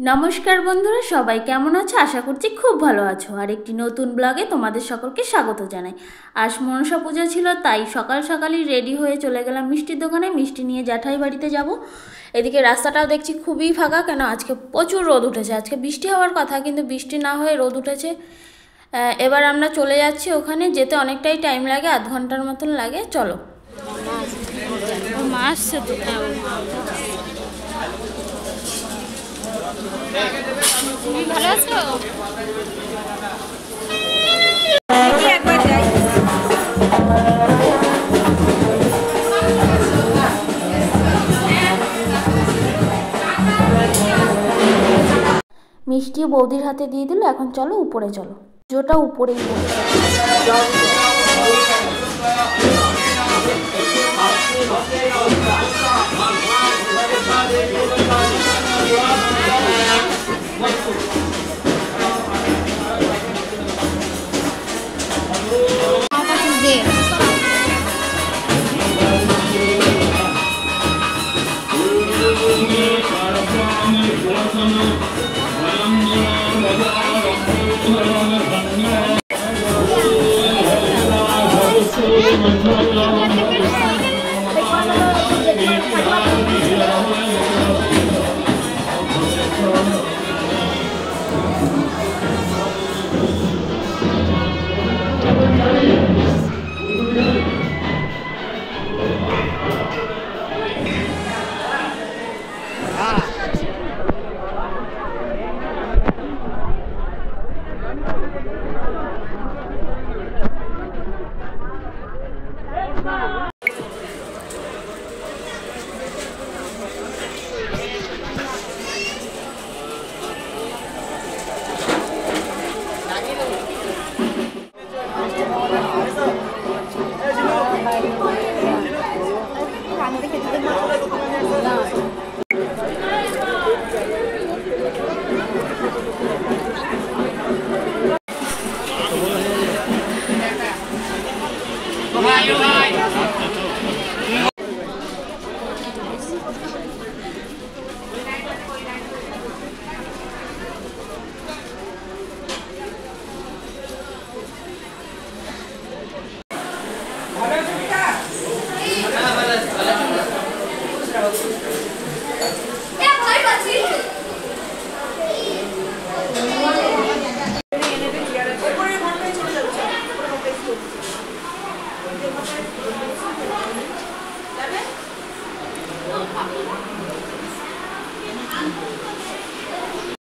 নমস্কার বন্ধুরা, সবাই কেমন আছো? আশা করছি খুব ভালো আছো। আর একটি নতুন ব্লগে তোমাদের সকলকে স্বাগত জানাই। আজ মনসা পূজা ছিল, তাই সকাল সকালই রেডি হয়ে চলে গেলাম মিষ্টির দোকানে। মিষ্টি নিয়ে জ্যাঠাই বাড়িতে যাব। এদিকে রাস্তাটাও দেখছি খুবই ফাঁকা, কেন আজকে প্রচুর রোদ উঠেছে। আজকে বৃষ্টি হওয়ার কথা, কিন্তু বৃষ্টি না হয়ে রোদ উঠেছে। এবার আমরা চলে যাচ্ছি ওখানে। যেতে অনেকটাই টাইম লাগে, আধ ঘন্টার মতন লাগে। চলো। মা আসছে তো, তুমি ভালো আছো? মিষ্টি বৌদির হাতে দিয়ে দিল। এখন চলো উপরে, চলো। যেটা উপরেই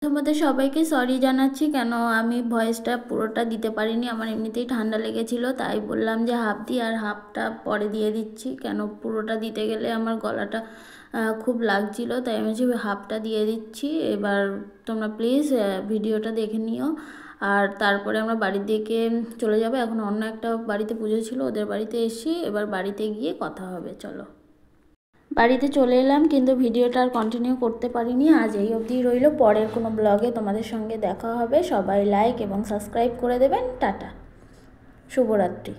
তোমাদের সবাইকে সরি জানাচ্ছি, কেন আমি ভয়েসটা পুরোটা দিতে পারিনি। আমার এমনিতেই ঠান্ডা লেগেছিল, তাই বললাম যে হাফ দিই, আর হাফটা পরে দিয়ে দিচ্ছি। কেন পুরোটা দিতে গেলে আমার গলাটা খুব লাগছিল, তাই আমি হাফটা দিয়ে দিচ্ছি। এবার তোমরা প্লিজ ভিডিওটা দেখে নিও। আর তারপরে আমরা বাড়ির দিকে চলে যাবো। এখন অন্য একটা বাড়িতে পুজো ছিল, ওদের বাড়িতে এসে এবার বাড়িতে গিয়ে কথা হবে। চলো। বাড়িতে চলে এলাম, কিন্তু ভিডিওটা আর কন্টিনিউ করতে পারিনি। আজ এই অবধি রইল। পরের কোনো ব্লগে তোমাদের সঙ্গে দেখা হবে। সবাই লাইক এবং সাবস্ক্রাইব করে দেবেন। টাটা, শুভরাত্রি।